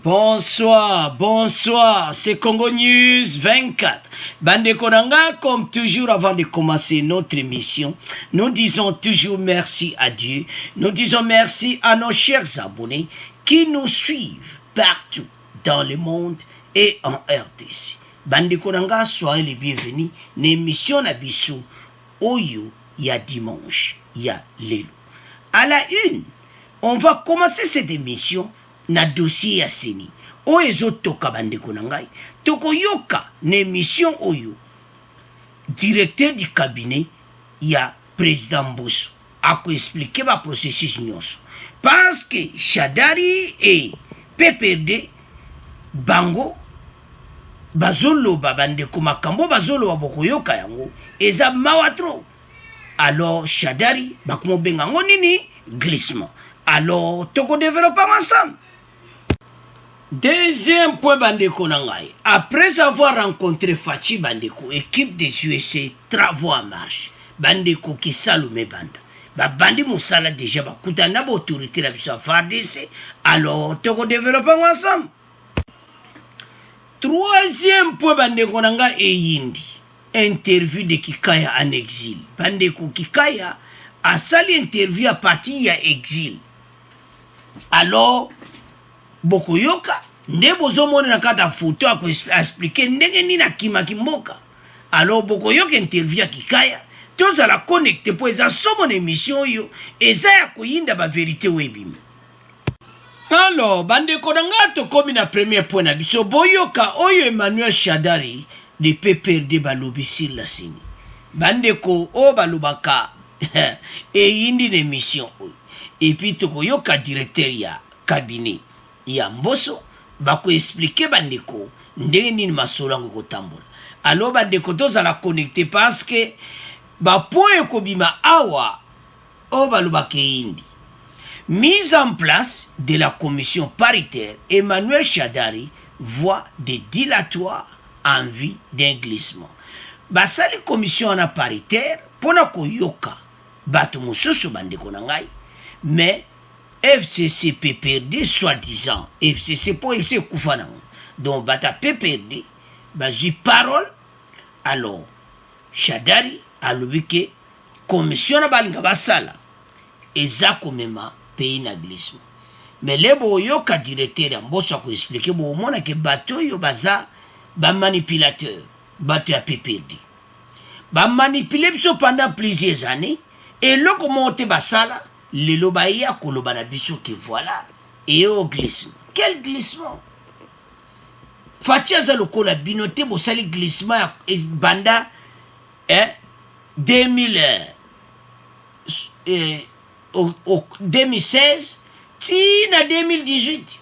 Bonsoir, bonsoir, c'est Congo News 24. Bande Konanga, comme toujours avant de commencer notre émission, nous disons toujours merci à Dieu, nous disons merci à nos chers abonnés qui nous suivent partout dans le monde et en RDC. Bande Konanga, soyez les bienvenus, l'émission Nabisu, Oyo, il y a dimanche, il y a l'élo. À la une, on va commencer cette émission na dossier ya seni oyo ezotoka bandeko na ngai tokoyoka na émission oyo directeur du cabinet ya président Mbosso akoexplike ba processus nyonso parce que Shadari et PPRD bango bazoloba bandeko makambo bazoloba bokoyoka yango eza mawa tro. Alors Shadari bakomobenga ngo nini glissement. Alors toko développer ensemble. Deuxième point bandeko nangai. Après avoir rencontré Fachi bandeko, équipe des USA, travaux en marche. Bandeko qui salume banda. Ba bandi musala déjà ba kutana ba autorité la biso FARDC. Alors toko développer ensemble. Troisième point bandeko nangai e yindi. Interview de Kikaya en exil. Bandeko Kikaya a sali interview à partir ya exil. Alors bokoyoka nde bozomona na kata photo ako expliquer ndenge ni na kima kimboka. Alors bokoyoka interview ya Kikaya tozala connecté po eza somo na émission yo eza ya koyinda ba vérité webime. Alors bandeko nanga tokomi na premier point na biso boyoka oyo Emmanuel Shadari de PPRD balobi sur la sini. Bandeko o balobaka et yindi na émission oyo. Et puis tokoyoka directeur ya cabinet ya Mbosso bako expliquer bandeko ndenge nini masolo ngo kotambola. Alors bandeko tozala connecté parce que ba point kobima awa o balobaka yindi. Mise en place de la commission paritaire, Emmanuel Shadari voit des dilatoires en vue d'un glissement. Basali commission en paritaire pona koyoka bato mosusu bandeko na ngai. Mais FCC PPRD soi-disant FCC pour essayer koufana donc bata PPRD bazi parole. Alors Shadari alobi ke commission na balinga basala eza komema pays na glissement. Mais lebo yoka directeur ya Mbosso ko expliquer bo mona ke bato yo baza ba manipulateur bato ya PPRD ba manipuler biso pendant plusieurs années et loko monte basala le lobaïa koloba na biso que voilà et au glissement. Quel glissement? Fatia za lokola binote bo sali glissement banda 2016 tina 2018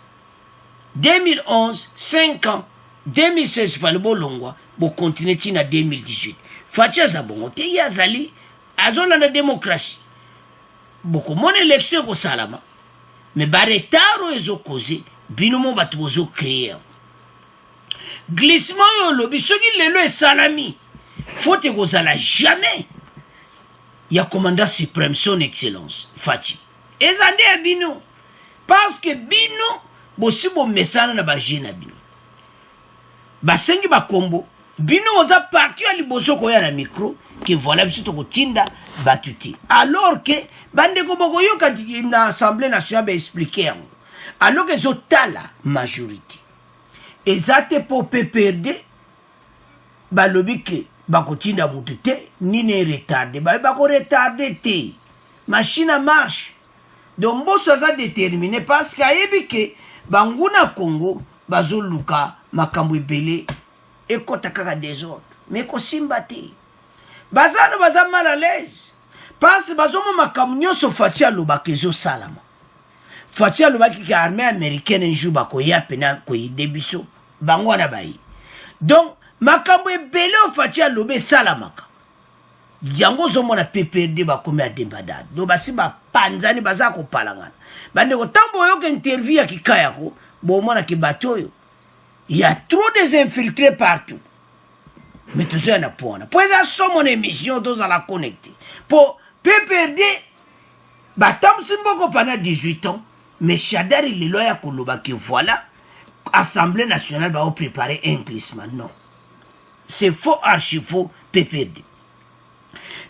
2011 5 ans 2016 fale bolongwa bo continuer tina 2018 Fatia za bongo te yazali azola na démocratie. Beaucoup mon élection ko salama mais ba retard ezo causer binomo batu bozo créer glissement yo lobi soki lelo e salami faut ko sala jamais ya commandant suprême son excellence Fachi ezande ya bino parce que bino bosibo mesana na ba jeune bino basengi ba kombo bino oza parti ali bozo ko ya na micro que voilà biso to kotinda batuti alors que bande ko boko yoka na assemblée nationale ba expliquer alors que zotala majorité ezate pour PPRD balobi ke bakotinda mutu te ni ne retardé bako retardé te machine marche donc Mbosso aza déterminé parce que ayebi ke banguna Congo bazoluka makambo ebele ekota kaka désordre mais ko simba te bazano baza mal à l'aise parce que bazomo makambo nyonso Fachi alobaka ezo salama. Fachi alobaki ke armée américaine un jour bakoya pena koyide biso bango wana bayi. Donc makambo ebele o Fachi alobe salamaka yango zomona PPRD bakomi adembadade do basi bapanzani baza kopalangana bandeko tambo yoka interview ya Kikaya ko bomona ke batoyo il y a trop des infiltrés partout. Mais tout ça n'a pas. Pour ça, mon émission, tous à la connecter. Pour PPRD, bah, tant que c'est pendant 18 ans, mais Shadari, il est là, que voilà, Assemblée nationale va préparer un glissement. Non. C'est faux, archi faux, PPRD.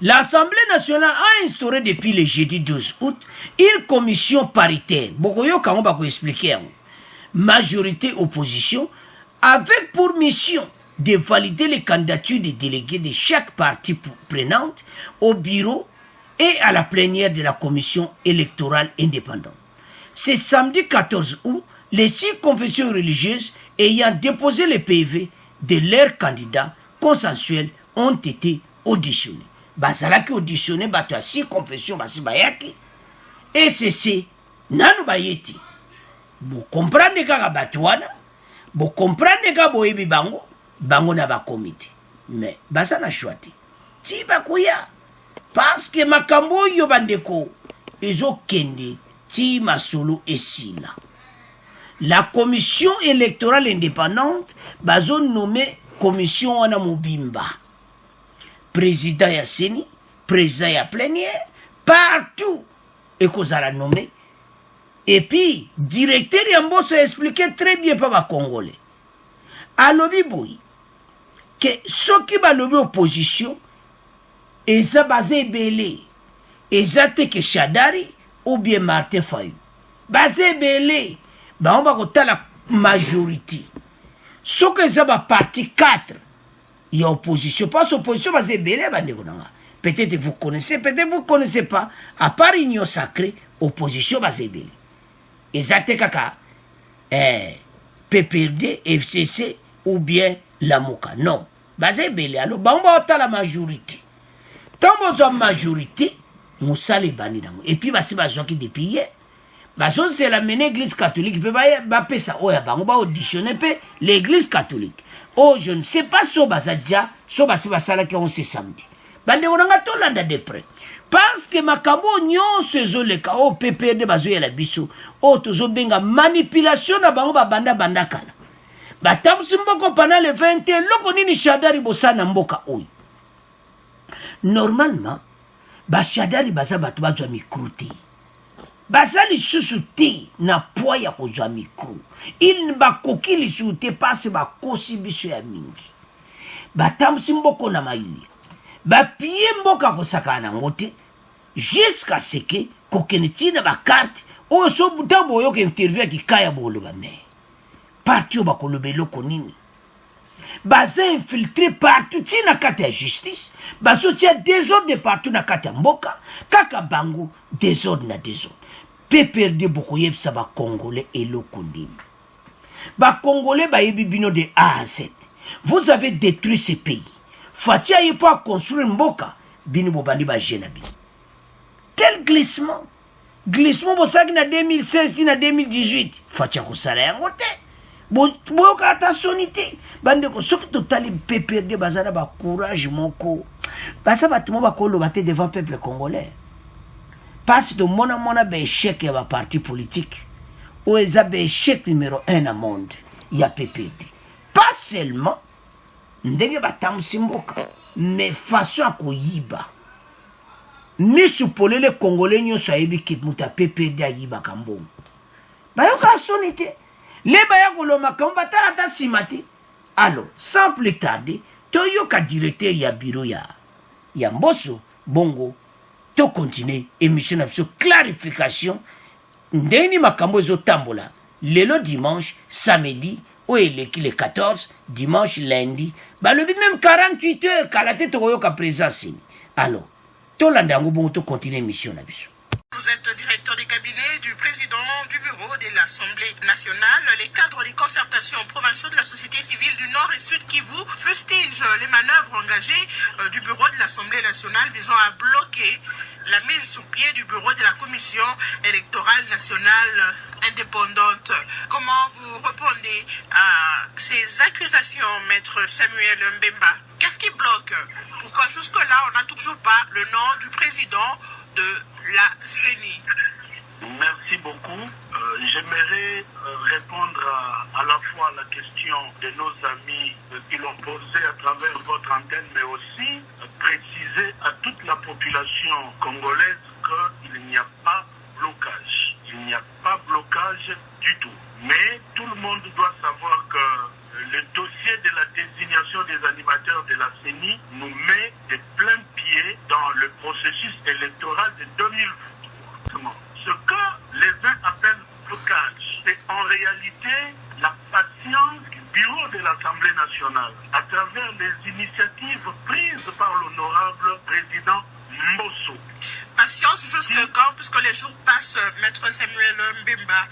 L'Assemblée nationale a instauré depuis le jeudi 12 août une commission paritaire. Bokoyo Kango va expliquer. Majorité opposition avec pour mission de valider les candidatures des délégués de chaque partie prenante au bureau et à la plénière de la commission électorale indépendante. C'est samedi 14 août, les 6 confessions religieuses ayant déposé les PV de leurs candidats consensuels ont été auditionnés. Bazalaki auditionné bato ya 6 confessions basi bayaki et c'est nanu bayeti. Vous comprenez kaka bato wana, vous comprenez kaka boyebi bango, bango na ba comité. Mais basa na choiti. Ti bakuya parce que makambo yo bandeko ezo kende ti masolo esila. La commission électorale indépendante bazo nommé commission wana mobimba. Président ya Seni, président ya plénière, partout et qu'on a nommé. Et puis, directeur Yamboso a expliqué très bien par les Congolais. À l'obiboui, que ceux qui ont l'opposition, ils sont basés belé, ils sont que Chadari ou bien Martin Fayou. Basé belé, on va avoir la majorité. Ceux qui ont parti 4, il y a opposition. Parce que l'opposition basée belé, peut-être vous connaissez, peut-être vous ne connaissez pas. À part l'union sacrée, opposition basée belé. Exacte kaka PPRD, FCC ou bien la Moka. Non. Basé belé. Alors, on va avoir la majorité. Tant que vous avez la majorité, nous allons bannir. Et puis, si vous avez depuis hier, c'est la menée l'église catholique. On va auditionner l'église catholique. Oh, je ne sais pas si vous avez déjà, si vous avez déjà, c'est samedi. Bande on a tout là de près. Parce que makambo nyon sezo le ka o PPRD bazo ya la biso o tozo benga manipulation na bango ba banda kala. Ba tamsi mboko pendant le 21 loko nini Chadari bosana mboka oyi. Normalement ba Chadari baza batu bazwa micro te. Baza lisusu te na poa ya kozwa micro. Il ba koki lisusu te passe ba kosi biso ya mingi. Ba tamsi mboko na mayuya. Ba piye mboka kosaka na ngote jusqu'à ce que kokenetina ba carte o so butambo yo ke interview ki kaya bolo ba me parti o ba kolobelo konini baza infiltré partout tina kata ya justice baso tia désordre partout na kata ya mboka kaka bango désordre na désordre PPRD boko yebisa ba congolais eloko ndimi ba congolais ba yebi bino de A à Z. Vous avez détruit ce pays. Fatia y pas construire mboka bini bobandi ba jenabi. Quel glissement? Glissement bosaki na 2016 na 2018. Fatia ko sala yango te. Boyoka attentionité. Bande ko soki totali PPRD bazana ba courage moko. Basa batu mo ba ko loba te devant peuple congolais. Parce que mona ba échec ya ba parti politique. Ou eza ba échec numéro 1 na monde. Ya PPRD. Pas seulement ndenge batamsi mboka mais façon à koyiba misu polele congolais nyonso ayebi ke muta PPRD ayiba kambongo bayoka sonité le baya koloma kamba tala ta simati. Alors sans plus tarder toyoka directeur ya bureau ya Mboso bongo to continuer émission na biso clarification ndeni makambo ezotambola lelo dimanche samedi le 14, dimanche, lundi, bah le même 48 heures, qu'à la tête au présence. Alors, tout l'andango bon to continuer mission là biso. Vous êtes directeur du cabinet du président du bureau de l'Assemblée nationale. Les cadres des concertations provinciaux de la société civile du Nord et Sud Kivu fustigent les manœuvres engagées du bureau de l'Assemblée nationale visant à bloquer la mise sur pied du bureau de la Commission électorale nationale indépendante. Comment vous répondez à ces accusations, maître Samuel Mbemba? Qu'est-ce qui bloque? Pourquoi jusque-là, on n'a toujours pas le nom du président de la CENI? Merci beaucoup. J'aimerais répondre à la fois à la question de nos amis qui l'ont posée à travers votre antenne, mais aussi préciser à toute la population congolaise qu'il n'y a pas blocage. Il n'y a pas blocage du du tout. Mais tout le monde doit savoir que le dossier de la désignation des animateurs de la CENI nous met de plein pied dans le processus électoral de 2023. Ce que les uns appellent blocage, c'est en réalité la patience du bureau de l'Assemblée nationale à travers les initiatives prises par l'honorable président Mbosso. Patience jusque quand, puisque les jours passent, Maître Samuel Mbemba?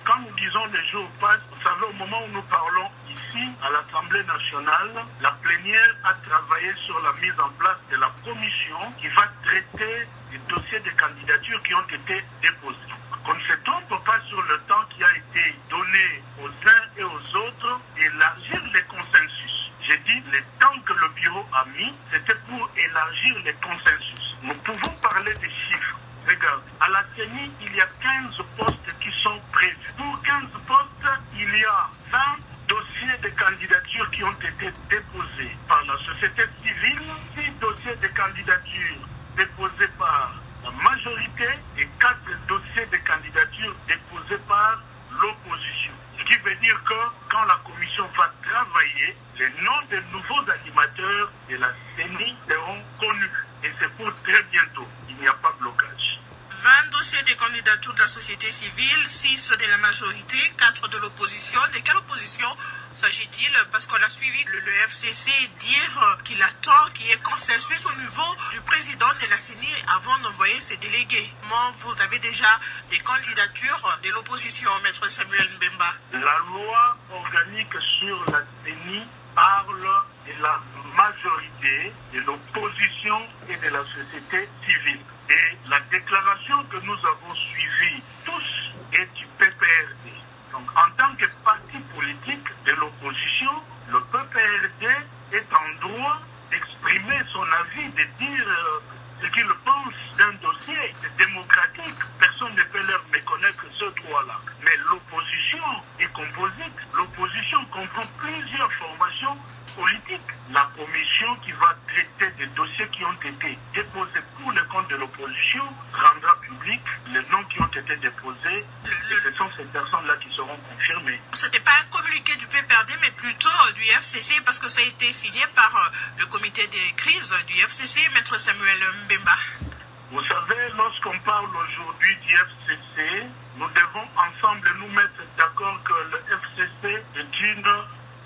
Quand nous disons les jours passent, vous savez, au moment où nous parlons ici, à l'Assemblée nationale, la plénière a travaillé sur la mise en place de la commission qui va traiter les dossiers de candidatures qui ont été déposés. Qu'on ne se trompe pas sur le temps qui a été donné aux uns et aux autres d'élargir les consensus. J'ai dit, le temps que le bureau a mis, c'était pour élargir les consensus. Nous pouvons parler des chiffres. Regarde, à la CENI, il y a 15 postes qui sont prévus. Pour 15 postes, il y a 20 dossiers de candidature qui ont été déposés par la société civile, 6 dossiers de candidature déposés par la majorité et 4 dossiers de candidature déposés par l'opposition. Ce qui veut dire que quand la commission va travailler, les noms des nouveaux animateurs de la CENI seront connus. Et c'est pour très bientôt. Il n'y a pas de blocage. 20 dossiers de candidature de la société civile, 6 de la majorité, 4 de l'opposition. De quelle opposition s'agit-il? Parce qu'on a suivi le FCC dire qu'il attend qu'il y ait consensus au niveau du président de la CENI avant d'envoyer ses délégués. Moi, vous avez déjà des candidatures de l'opposition, Maître Samuel Mbemba. La loi organique sur la CENI parle de la majorité, de l'opposition et de la société civile. Et la déclaration que nous avons suivie tous est du PPRD. Donc, en tant que parti politique de l'opposition, le PPRD est en droit d'exprimer son avis, de dire ce qu'il pense d'un dossier démocratique. Personne ne peut leur méconnaître ce droit-là. Mais l'opposition est composite. L'opposition comprend plusieurs formations politiques. La commission qui va traiter des dossiers qui ont été déposés pour le compte de l'opposition rendra public les noms qui ont été déposés et ce sont ces personnes-là qui seront confirmées. Ce n'était pas un communiqué du PPRD mais plutôt du FCC parce que ça a été signé par le comité des crises du FCC, Maître Samuel Mbemba. Vous savez, lorsqu'on parle aujourd'hui du FCC, nous devons ensemble nous mettre d'accord que le FCC est une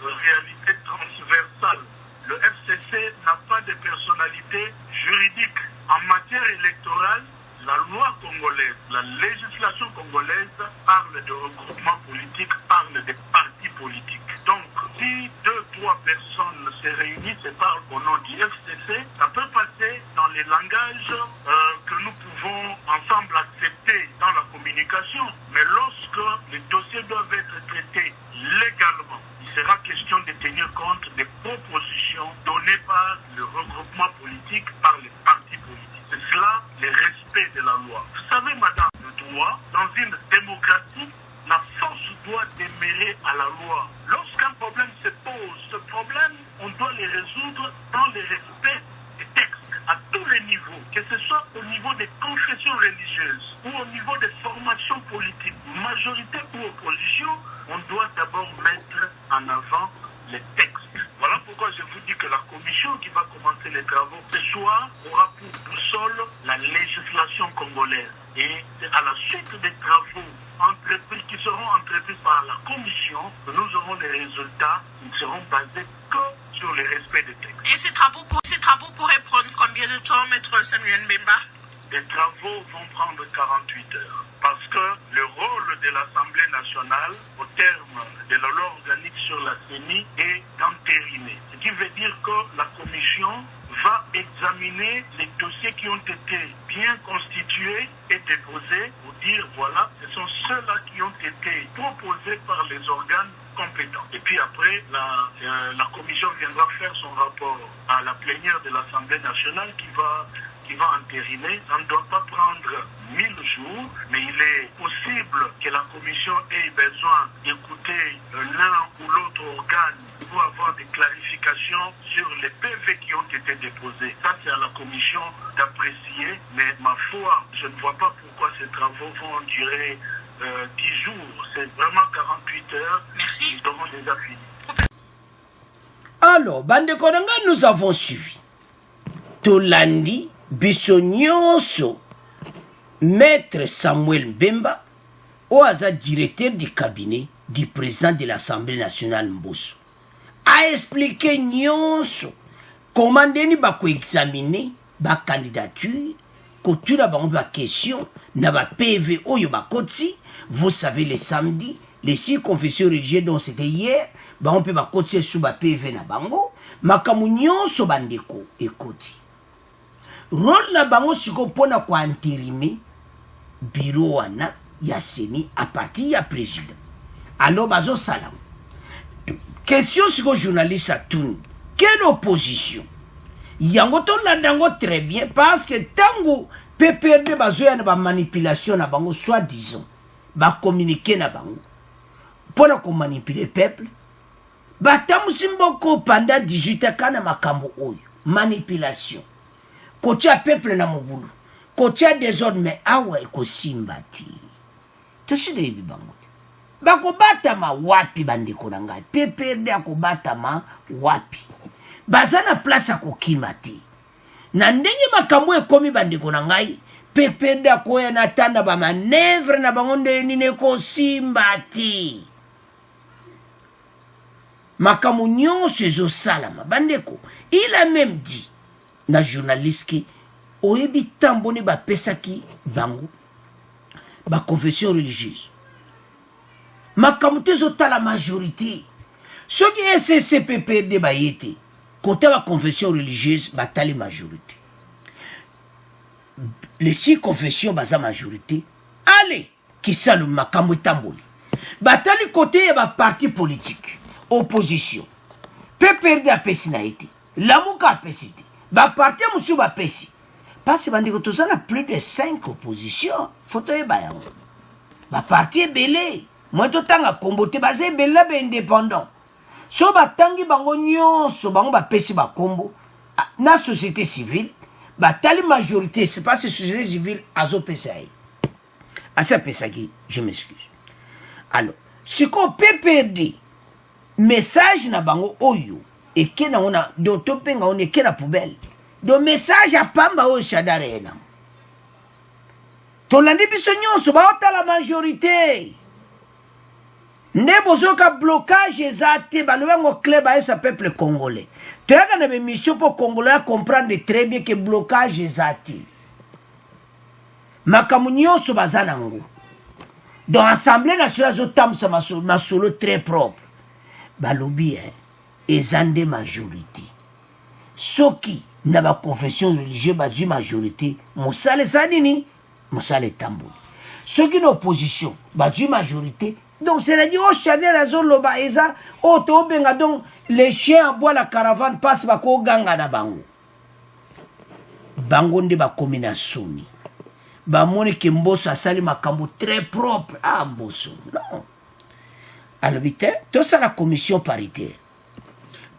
réalité transversale. Le FCC n'a pas de personnalité juridique. En matière électorale, la loi congolaise, la législation congolaise parle de regroupement politique, parle de partis politiques. Donc, si 2-3 personnes se réunissent et parlent au nom du FCC, ça peut passer dans les langages que nous pouvons ensemble accepter dans la communication. Mais lorsque les dossiers doivent être traités légalement, il sera question de tenir compte des propositions données par le regroupement politique, par les partis politiques. C'est cela le respect de la loi. Vous savez, madame, le droit, dans une démocratie, la force doit demeurer à la loi. Lorsqu'un problème se pose, ce problème, on doit le résoudre dans le respect des textes, à tous les niveaux, que ce soit au niveau des confessions religieuses ou au niveau des formations politiques, majorité ou opposition, on doit d'abord mettre en avant les textes. Voilà pourquoi je vous dis que la commission qui va commencer les travaux ce soir aura pour boussole la législation congolaise. Et c'est à la suite des travaux qui seront entrepris par la commission que nous aurons les résultats qui ne seront basés que sur le respect des textes. Et ces travaux pourraient prendre combien de temps, Maître Samuel Mbemba? Les travaux vont prendre 48 heures. Parce que le rôle de l'Assemblée nationale, au terme de la loi organique sur la CENI, est entériné. Ce qui veut dire que la commission va examiner les dossiers qui ont été bien constitués et déposés pour dire voilà, ce sont ceux-là qui ont été proposés par les organes compétents. Et puis après, la commission viendra faire son rapport à la plénière de l'Assemblée nationale qui va entériner. Ça ne doit pas prendre 1000 jours, mais il est possible que la commission ait besoin d'écouter l'un ou l'autre organe pour avoir des clarifications sur les PV qui ont été déposés. Ça, c'est à la commission d'apprécier, mais ma foi, je ne vois pas pourquoi ces travaux vont durer 10 jours, c'est vraiment 48 heures. Merci. Nous aurons déjà fini. Alors, bande konanga, nous avons suivi. Tolandi, Bissonyoso, Maître Samuel Mbemba, Oaza, directeur du cabinet du président de l'Assemblée nationale Mbosso, a expliqué nyonso comment deni bako examiner ba candidature, kotura bango ba question, na ba PV oyo bakoti. Vous savez, les samedis, les 6 confessions religieuses dont c'était hier, on peut côté sous ba PV na bango, makamu nyonso bandeko ekoti. Rôle na bango siko pona kwa antirime bureau wana ya seni à partir ya président. Alors bazo salam. Question siko journaliste a tout. Quelle opposition? Yango to la dango très bien parce que tango PPRD bazo ya na ba manipulation na bango soi-disant. Ba communiquer na bango. Pona ko manipuler peuple. Batamu simboko pendant 18 ans kana makambo oyo. Manipulation. Kotia peuple na mobulu. Kotia désordre mais awa eko simbati. Toshide hivi bango. Bako batama wapi bandeko na ngai. PPRD ako batama wapi. Bazana place ako kimati. Na ndenge makambo ekomi bandeko na ngai. PPRD ako ya natanda ba manevre na bango nini ko simbati. Makamu nyonso ezo salama bandeko. Il a même dit na journaliste ki oyebi tamboni ba pesaki bango ba confession religieuse. Makamu tezo ta la majorité. Ce qui est CCPPD ba yete côté ba confession religieuse ba tali majorité. Les 6 confessions baza majorité. Allez qui salu makamu tamboli. Ba tali côté ba parti politique. Opposition. PPRD a pesi na été. Lamuka a pesi. Ba parti musu ba pesi. Parce que bandiko tozana plus de 5 oppositions. Photo e bayango. Ba parti e belé. Moi to tanga kombote baze belé ba indépendant. So ba tangi bango nyonso bango ba pesi ba kombo. Na société civile, ba tali majorité, c'est pas cette société civile azo pesaï. Asa pesaki, je m'excuse. Alors, si ko PPRD message na bango oyo eke na ona do topenga on eke na poubelle do message a pamba oyo shadare na tolandi biso nyonso ba ota la majorité nde bozoka blocage ezate balobango club a sa peuple congolais toyaka na mission pour congolais à comprendre très bien que blocage ezate makamu nyonso bazanango dans l'Assemblée nationale zotamsa masolo très propre balobi ezande majorité soki na ba confession religieuse ba du majorité mosale sanini mosale tamboli soki na opposition ba du majorité donc c'est la dit au chader la zone loba eza o to benga donc les chiens à bois la caravane passe ba ko ganga na bango bango nde ba combinaison ba moni ke Mbosso asali makambo très propre à Mbosso non. Alors, tout ça la commission paritaire.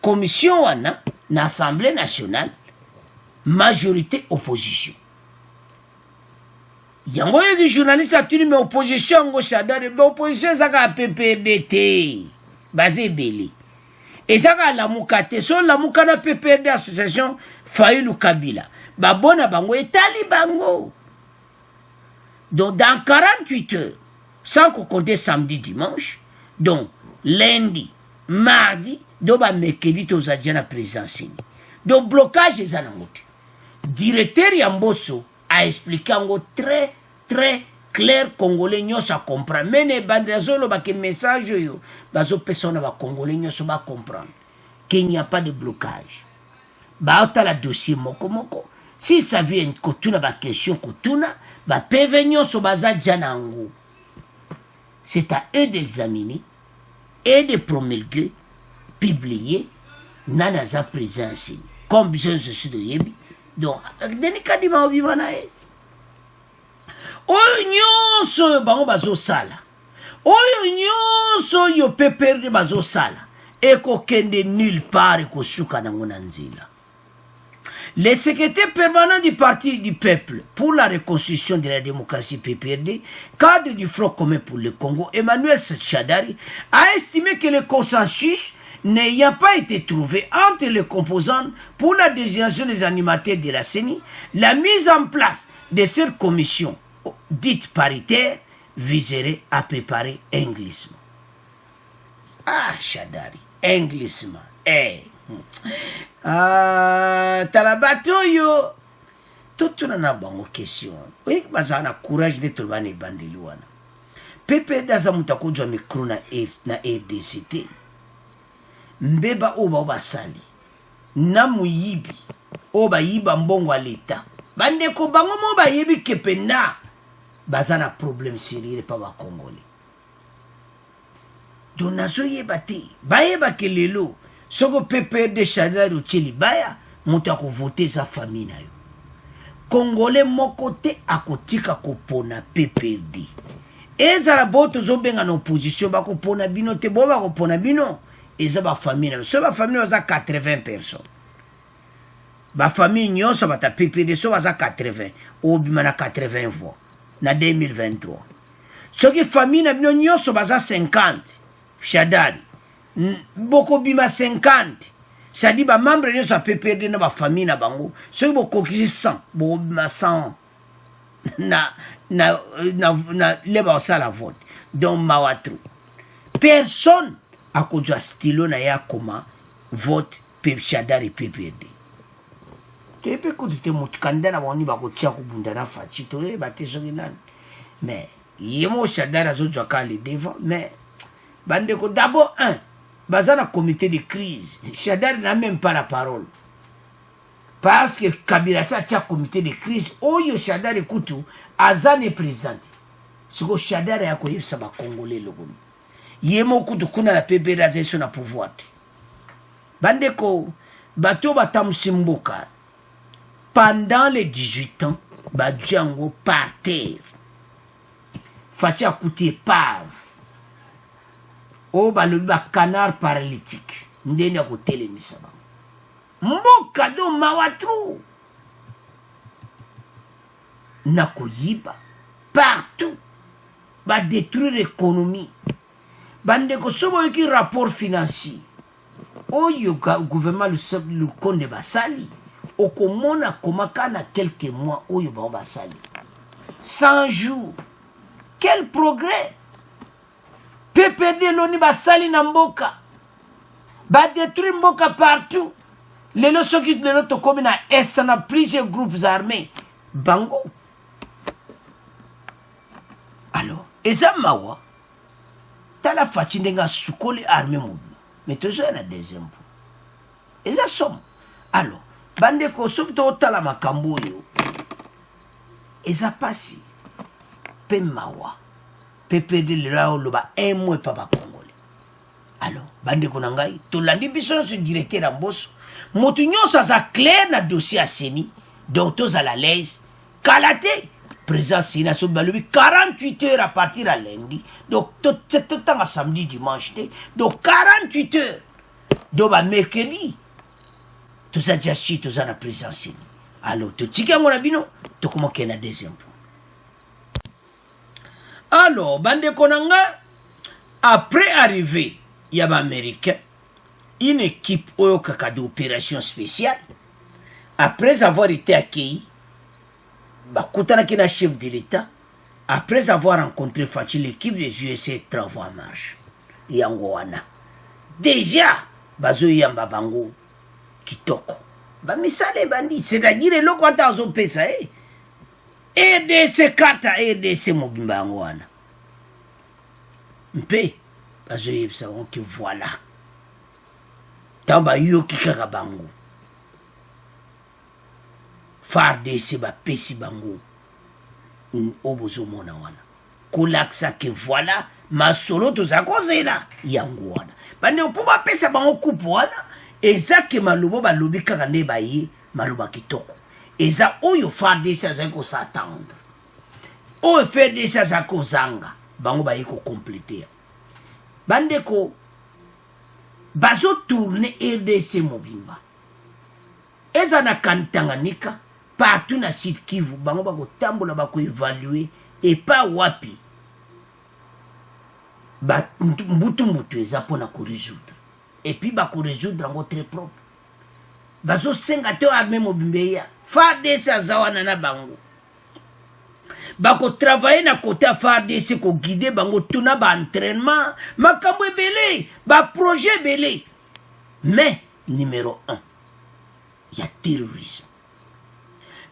Commission wana, na Assemblée nationale, majorité opposition. Yango yo di journaliste a tuni mais opposition ngo shadare, mais opposition zaka PPRD. Basé belé. Et zaka la mukate, so la mukana PPRD association Fayulu Kabila. Ba bona bango etali bango. Donc dans 48 heures, sans qu'on compte samedi dimanche, donc, lundi, mardi, donc, mercredi, aux adjana présidentielle. Donc, blocage, les anangote. Directeur Mbosso a expliqué en très, très clair, Congolais, nous ça comprend. Mais les bandazolo, bah, que message, yo, bah, personne va Congolais, nous ça va comprendre. Qu'il n'y a pas de blocage. Bah, t'as la dossier, moko. Si ça vient, kotuna, bah, question, kotuna, bah, pévenio, so, bah, adjana ngo. C'est à eux d'examiner et de promulguer, publier, nanaza présence. Comme besoin je suis de Yebi. Donc, denika di ma obivana e. Oyo nyonso bango bazo sala. Oyo nyonso yo PPRD bazo sala. Eko kende nulle part eko suka nango na nzela. Le secrétaire permanent du Parti du Peuple pour la reconstruction de la démocratie PPRD, cadre du Front commun pour le Congo, Emmanuel Shadari, a estimé que le consensus n'ayant pas été trouvé entre les composants pour la désignation des animateurs de la CENI, la mise en place de cette commission dite paritaire viserait à préparer un glissement. Ah, Shadari, un glissement. Talabato yo. Tout le monde a une question. Oui, mais on a courage de trouver les bandits. Pepe daza mutakuja micro na RDCT. Mbeba oba basali. Na muyibi. Oba yiba mbongo wa leta. Bande ko bango mo ba yibi kependa. Bazana problème sérieux pa ba Congolais. Donazo yeba te. Ba yeba ke lelo. Soko PPRD Shadari ucheli baya. Muta ko voter sa famille na yo. Congolais moko te akotika kopona PPRD. Ezala boto zobenga na opposition bako pona bino te bo bako pona bino. Eza ba famille na. So ba famille waza 80 personnes. Ba famille nyonso bata PPRD so waza 80. Obima na 80 voix. Na 2023. So ki famille na bino nyonso baza 50. Shadari. Boko bima 50. Ça dit ba membre de sa PPRD na ba famille na bango. So ki boko kisi 100. Boko bima 100. Na leba osala vote. Donc mawatru. Personne a kodwa stilo na ya koma vote Shadari PPRD. Tepe kodite mutkanda na wani bako tia kubunda na fachito bate soki nani. Mais yemo Shadari azojwa kali devant mais bande ko d'abord un bazana comité de crise. Shadari n'a même pas la parole. Parce que Kabila sa tia comité de crise oyo Shadari kutu azane président. Siko Shadari yako yebisa ba Congolais logo. Yemo kutu kuna la PPRD azeso na pouvoir. Bande ko bato batamusimboka. Pendant les 18 ans, Badjango par terre. Fatia Kouti pave. Oh, le canard paralytique. Ndeni a côté les misaba. Mboka do mawatru. Nakoyiba. Partout. Va détruire l'économie. Bande ko sobo yiki rapport financier. Oh, yo gouvernement le compte de Basali. Okomona komaka na quelques mois oyo ba sali 100 jours. Quel progrès. PPRD noni basali na mboka ba détruire mboka partout. Lelo soki lelo to komi na est na plusieurs groupes armés bango. Alors eza mawa tala fachi ndenga sukoli armée mobi mais toujours na des impôts eza somme. Alors bande ko soki to tala makambo yo eza pasi pe mawa PPRD lelo loba un mois pa ba Congolais. Alors bande ko nangai to landi biso sur directeur Amboso moto nyonso za clair na dossier a CENI donc tous à la l'aise kalate présent Sénat so balobi 48 heures à partir à lundi donc tout temps à samedi dimanche donc 48 heures donc ba mercredi tout ça déjà si tout ça na présence. Alors tu tika ngona bino to comment qu'il y a des impôts. Alors bande konanga après arrivé il y a américain une équipe oyo kaka d'opération spéciale après avoir été accueilli bakutana kina chef de l'État après avoir rencontré Fachi l'équipe des USA travaux en marche yangoana déjà bazo yamba bango kitoko ba misale bandi c'est-à-dire loko ata zo pesa RDC carte RDC mobimba yangoana mpe bazo yebisa que voilà tamba yo kikaka bango FARDC ba pesi bango obozo mona wana kolaksa que voilà masolo to za kozela yango wana bande opoba pesa bango kupu wana eza ke malobo balobi kaka nde baye maloba kitoko eza oyo FARDC azali kosatendre oyo FARDC azali kozanga bango baye kokompleter bandeko bazo tourne RDC mobimba eza na Tanganyika partout na Sud Kivu bango bako tambola bako évaluer et pas wapi ba mbutu eza pona ko résoudre et puis bako résoudre ngo très propre bazo senga te armée mobimbeya FARDC azawana na bango bako travailler na côté FARDC ko guider bango tuna ba entraînement makambo ebele ba projet belé mais numéro 1 il y a terrorisme.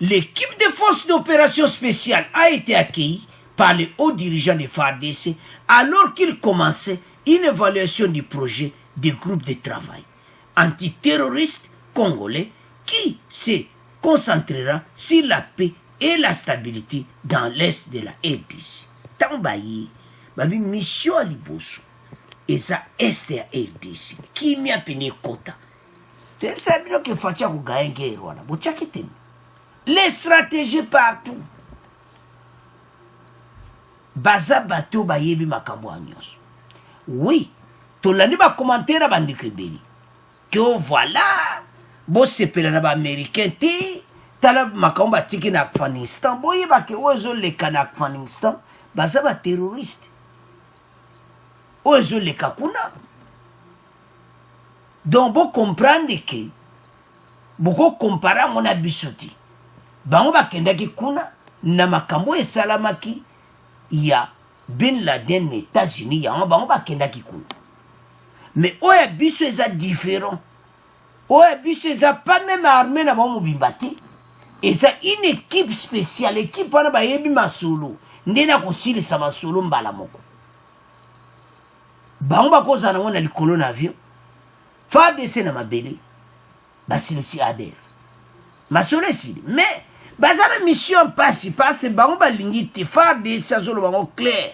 L'équipe de forces d'opération spéciale a été accueillie par les hauts dirigeants de FARDC alors qu'ils commençaient une évaluation du projet des groupes de travail antiterroristes congolais qui se concentrera sur la paix et la stabilité dans l'est de la RDC. Tambaye, babi mission à Liboso, et ça est à RDC. Qui m'y a peine quota? Tu sais bien que Fatia a gagné Rwanda. Les stratégies partout. Baza bateau bayebi makambo anyos. Oui, tout l'année va commenter à Bandikebeli. Que voilà, bon c'est pour les Américains, tala makambo tiki na Afghanistan, boye ba ke ozo le kana Afghanistan, baza ba terroriste. Ozo le kakuna. Donc vous comprenez que beaucoup comparer mon abisoti. Bango ba kendaki kuna na makambo esalamaki ya Ben Laden aux États-Unis ya bango ba kendaki kuna. Mais oya biso eza différent. Oya biso eza pas même armée na bango bimbati. Eza une équipe spéciale, équipe wana ba yebi masolo. Ndena kosilisa masolo mbala moko. Bango ba koza na wana likolo na avion. FARDC na mabele basilisi ADF masolo esili mais bazana mission passe bango balingi te FARDC azolo bango clair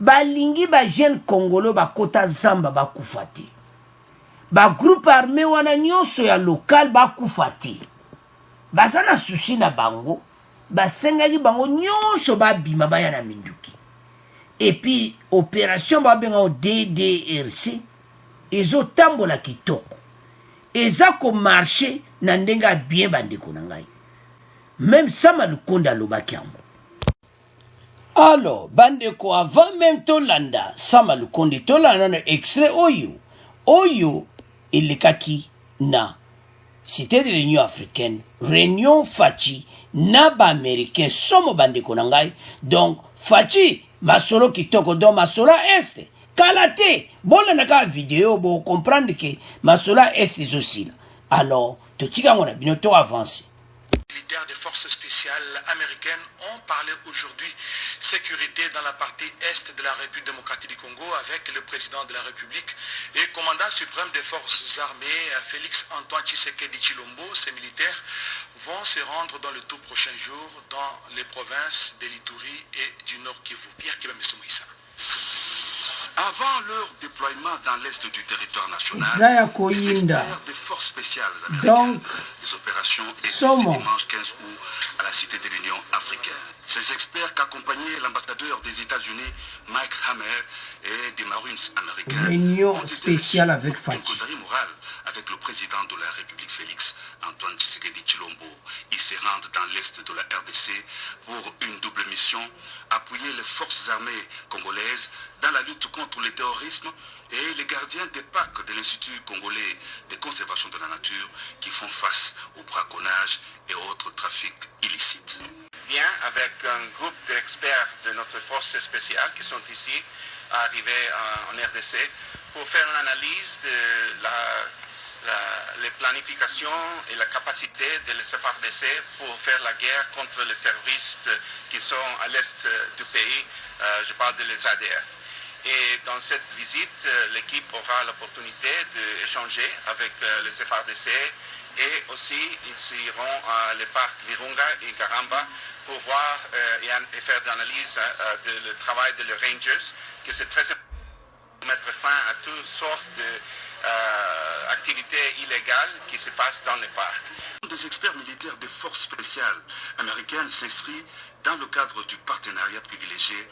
balingi ba jeune congolo bakota zamba bakufa te ba groupe armé wana nyonso ya local bakufa te bazana susi na bango basengaki bango nyonso babima baya na minduki et puis opération babenga o DDRC ezo tambola kitoko eza ko marché na ndenga bien bandeko na ngai même Sama Lukonde alobaki yango. Alors bandeko avant même tolanda Sama Lukonde tolanda na extrait oyo elekaki na cité de l'Union africaine réunion Fachi na ba américain somo bandeko na ngai donc Fachi masolo kitoko do masola este Kalate, bon la vidéo, bon comprendre que Masola est aussi. Alors, tout le monde a bien avancé. Les militaires des forces spéciales américaines ont parlé aujourd'hui sécurité dans la partie est de la République démocratique du Congo avec le président de la République et commandant suprême des forces armées Félix Antoine Tshisekedi Tshilombo. Ces militaires vont se rendre dans le tout prochain jour dans les provinces de l'Ituri et du Nord Kivu. Pierre Kibamesumouissa. Avant leur déploiement dans l'est du territoire national, les experts des forces spéciales américaines, des opérations étaient dimanche 15 août à la Cité de l'Union africaine. Ces experts qu'accompagnait l'ambassadeur des États-Unis, Mike Hammer, et des Marines américains, réunion spéciale avec Fachi. Une causerie morale avec le président de la République Félix Antoine Tshisekedi Tshilombo. Ils se rendent dans l'est de la RDC pour une double mission, appuyer les forces armées congolaises dans la lutte contre le terrorisme et les gardiens des parcs de l'Institut congolais de conservation de la nature qui font face au braconnage et autres trafics illicites. Bien, avec un groupe d'experts de notre force spéciale qui sont ici, arrivés en RDC, pour faire une analyse de les planifications et la capacité de l'FARDC pour faire la guerre contre les terroristes qui sont à l'est du pays. Je parle de les ADF. Et dans cette visite, l'équipe aura l'opportunité d'échanger avec les FARDC et aussi ils iront à les parcs Virunga et Garamba pour voir et faire de l'analyse du travail de les Rangers, que c'est très important pour mettre fin à toutes sortes d'activités illégales qui se passent dans les parcs. Des experts militaires des forces spéciales américaines s'inscrivent dans le cadre du partenariat privilégié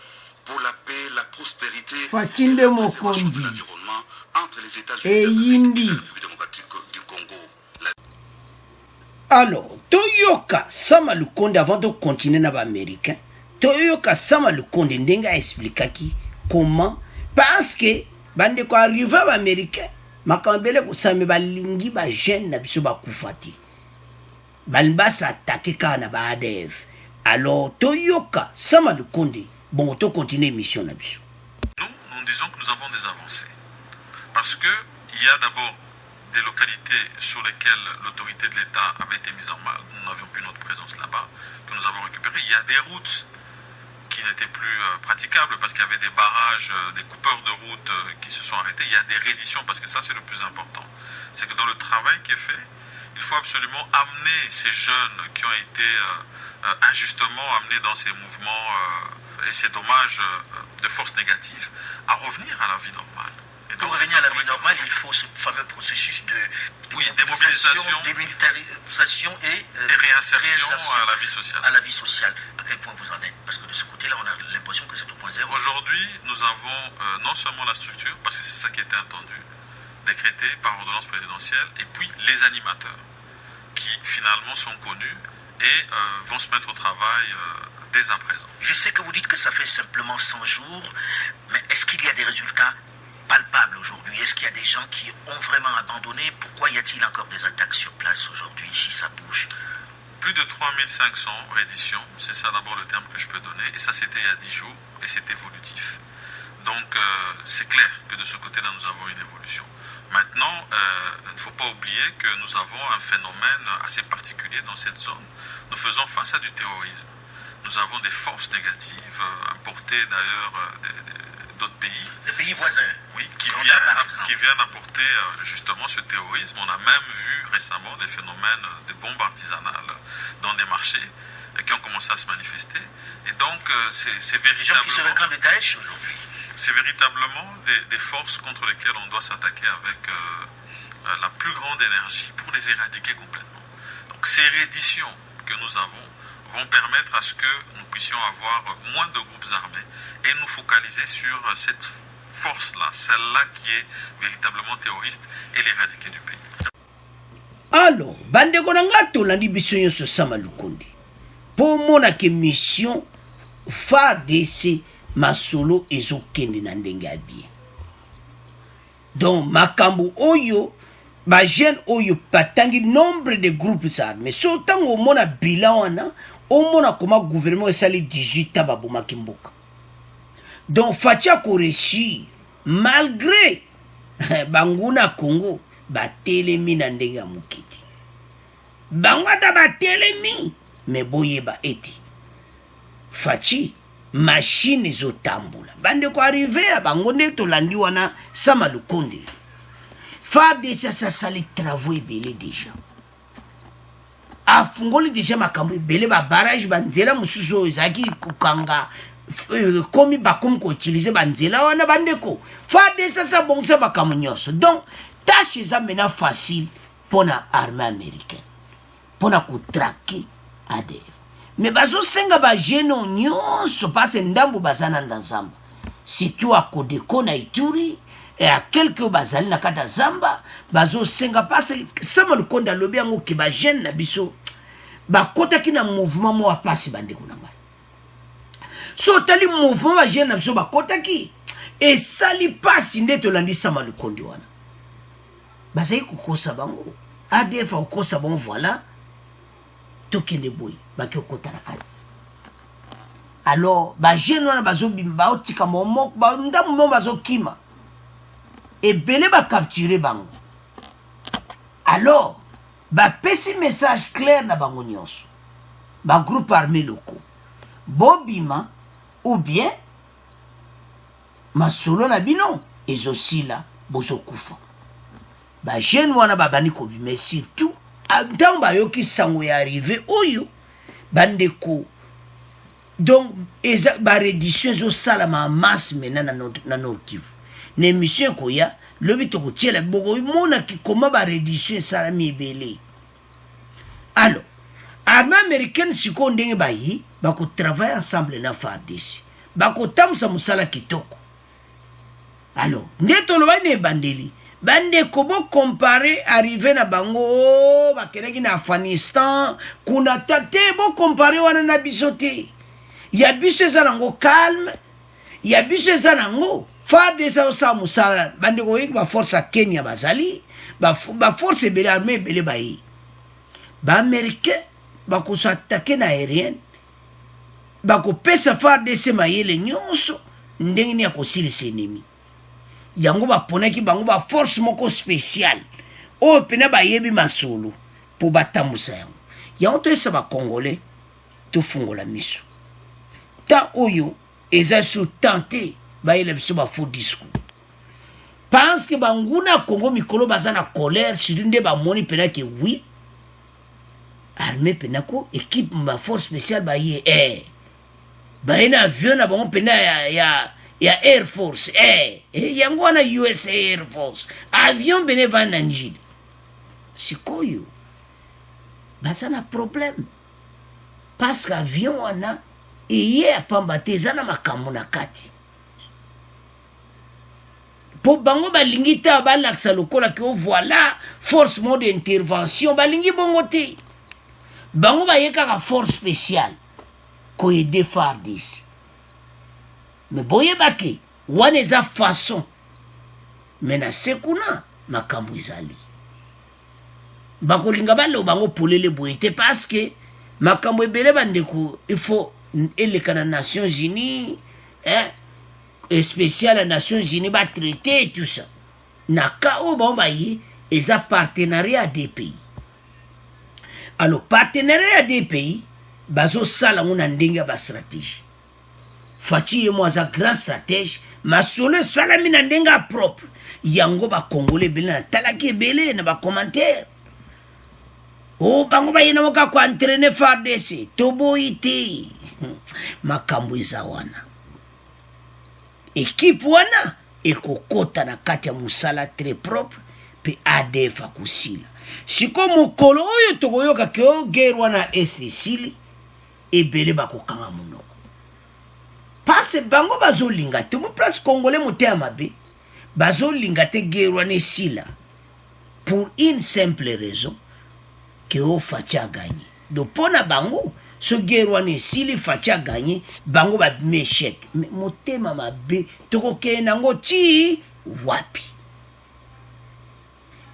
pour la paix, la prospérité et la préservation de l'environnement entre les États-Unis et la République démocratique du Congo. Alors, Toyoka Sama Lukonde, avant de continuer dans l'américain, Toyoka Sama Lukonde ndenga expliquaki comment, parce que bande ko arrivé à l'américain, makambele ko same balingi ba jeune na biso ba kufati. Balba s'attaquer kana ba ADF. Alors, Toyoka Sama Lukonde, bon, to continuer mission na biso. Nous disons que nous avons des avancées. Parce que il y a d'abord des localités sur lesquelles l'autorité de l'État avait été mise en mal. Nous n'avions plus notre présence là-bas, que nous avons récupéré. Il y a des routes qui n'étaient plus praticables parce qu'il y avait des barrages, des coupeurs de routes qui se sont arrêtés. Il y a des redditions parce que ça c'est le plus important. C'est que dans le travail qui est fait, il faut absolument amener ces jeunes qui ont été injustement amenés dans ces mouvements et ces dommages de force négatives à revenir à la vie normale. Et pour revenir à la vie normale, il faut ce fameux processus de démobilisation, démilitarisation et réinsertion à la vie sociale. À la vie sociale. À quel point vous en êtes? Parce que de ce côté-là, on a l'impression que c'est au point zéro. Aujourd'hui, nous avons non seulement la structure, parce que c'est ça qui était attendu, décrété par ordonnance présidentielle, et puis les animateurs, qui finalement sont connus et vont se mettre au travail dès à présent. Je sais que vous dites que ça fait simplement 100 jours, mais est-ce qu'il y a des résultats palpables aujourd'hui? Est-ce qu'il y a des gens qui ont vraiment abandonné? Pourquoi y a-t-il encore des attaques sur place aujourd'hui, si ça bouge? Plus de 3500 redditions, c'est ça d'abord le terme que je peux donner, et ça c'était il y a 10 jours, et c'est évolutif. Donc c'est clair que de ce côté-là nous avons une évolution. Maintenant, il ne faut pas oublier que nous avons un phénomène assez particulier dans cette zone. Nous faisons face à du terrorisme. Nous avons des forces négatives importées d'ailleurs d'autres pays. Des pays voisins. Oui, qui viennent apporter justement ce terrorisme. On a même vu récemment des phénomènes de bombes artisanales dans des marchés qui ont commencé à se manifester. Et donc, c'est véritablement... Les gens qui se réclament de Daesh aujourd'hui. C'est véritablement des forces contre lesquelles on doit s'attaquer avec la plus grande énergie pour les éradiquer complètement. Donc ces redditions que nous avons vont permettre à ce que nous puissions avoir moins de groupes armés et nous focaliser sur cette force-là, celle-là qui est véritablement terroriste, et l'éradiquer du pays. Alors, bandeko nanga tolandi biso nyonso Sama Lukonde. Po mona ke mission FARDC masolo ezokende na ndenge ya bien. Donc makambo oyo ba jeune oyo patangi nombre de groupes armés. So tango mona bilan wana omona koma gouvernement esali 18 ans babomaki mboka. Donc fatia ko réussir malgré banguna Congo batelemi na ndenge ya mokiti. Bangwata batelemi me boyeba eti fachi machine zotambula bande ko arriver à bangonde to landi wana Sama Lukonde. FARDC ça sali travaux belé déjà. Afungoli déjà makambo belé ba barrage banzela mususu ezaki kukanga komi bakom ko utiliser banzela wana bande ko FARDC ça bon ça makambo nyonso. Donc tâche ça maintenant facile pour la armée américaine. Pour na ko traquer ADF. Mais bazo senga ba jeno nyonso passe ndambu bazana ndanzamba. Surtout à Kodeko na Ituri et à quelques bazali na kata zamba bazo senga passe Sama Lukonde alobi yango ki ba jeune na biso ba kota ki na mouvement mo passe bande ko nanga. So tali mouvement ba jeune na biso ba kota ki et sali passe ndeto landi Sama Lukonde wana. Bazai ko kosa bango. ADF ko kosa bon voilà. Tokende boy baki okota na kati. Alors ba jeune wana bazo bimba otika momok ba ndamu mo bazo kima et belé ba capturer bango. Alors ba pesi message clair na bango nyonso ba groupe armé locaux bobima ou bien masolo na bino ezosila bozo kufa. Ba jeune wana ba bani ko bima surtout tant bayoki sango ya arrivé oyo bandeko. Donc ba reddition zo sala ma masse maintenant na Nord Kivu. Ne mission ko ya lobi to ko tiela boko mona ki koma ba reddition sala mi belé. Alors armée américaine siko ndenge ba yi ba ko travailler ensemble na FARDC. Ba ko tamsa musala kitoko. Alors ndeto lo bane bandeli bande kobo comparer arrivé na bango bakenaki na Afghanistan kuna tate bo comparer wana na bisote ya biso eza nango calme ya biso eza nango FARDC osa musala bande ko yiki ba force a Kenya bazali ba force ebele armée ebele bayi ba américain bakosa attaquer na aérienne bakopesa FARDC mayele nyonso ndenge ni akosilisa ennemi yango baponaki bango ba force moko spécial oyo pena bayebi masolo po batambusa yango toyesa bakongolais tofungola miso ta oyo eza sur tenté bayela biso ba faux discours parce que banguna Congo mikolo baza na colère surtout nde bamoni pena ke oui armée penako équipe ma force spéciale baye baye na avion na bango pena ya Air Force yango wana USA Air Force avion bene va na njili sikoyo baza na problème parce que avion wana eye apamba te eza na makambo na kati po bango balingi ta balakisa lokola ke voilà force mode d'intervention balingi bongo te bango baye kaka force spéciale koyede FARDC mais boyebake wana eza façon mais na sekuna makambo ezali bakolinga baloba bango polele boye te parce que makambo ebele bandeko il faut eleka na Nations Unies et spécial à Nations Unies ba traité et tout ça na ka o bango baye eza partenariat des pays. Alors partenariat des pays bazo sala ngona ndenge ba stratégie Fachi moi za grand stratège masolo sala mina ndenga propre yango ba congolais belé na talaki belé na ba commentaire o bango ba yena moka ko entraîner FARDC toboiti makambo eza wana équipe wana ekokota na kati ya musala très propre pe ADF akusila siko mokolo oyo tokoyoka ke o guerre wana esisili ebele bakokanga munoko parce bango bazolinga te mo place congolais motea mabe bazolinga te guerre wana esila pour une simple raison que o Fachi a gagné donc pona bango so guerre wana esili Fachi a gagné bango ba échec mais motema mabe tokokenda ngo ti wapi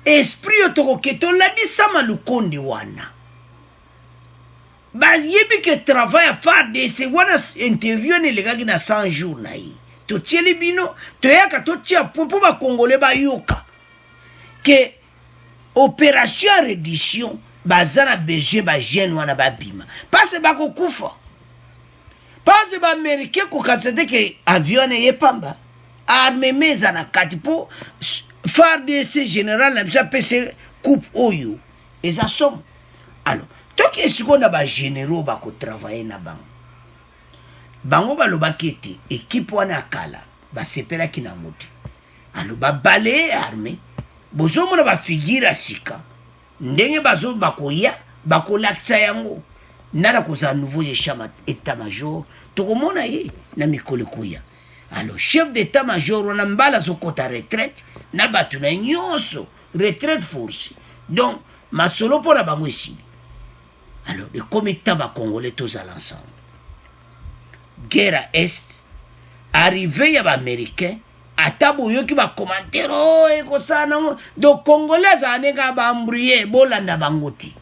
esprit otokoketo ladi sama lukondi wana ba yebi ke travail à FARDC wana interview ne legaki na 100 jours na yi to tieli bino to yaka to tia popo ba congolais ba yoka ke opération reddition bazana besoin ba jeune wana ba bima parce ba ko kufa parce ba américain ko katsete ke avion ye pamba armée meza na kati po FARDC général la bisa pese coupe oyo eza somme alors toki esikonda ba généraux ba ko travailler na bango balobaki ete équipe wana kala ba sepelaki na moto alors ba balaye armée bozomona ba figure sika ndenge bazo bakoya bakolakisa yango nana koza nouveau état-major tokomona ye na mikolo koya alors chef d'état-major wana mbala zokota retraite na batu na nyonso retraite forcée donc masolo pona bango esili alors le comité ba congolais tous à l'ensemble guerre à est arrivé ya ba américain atabo yoki ba commentaire ekosana donc congolais aneka ba embrouiller bolanda bangoti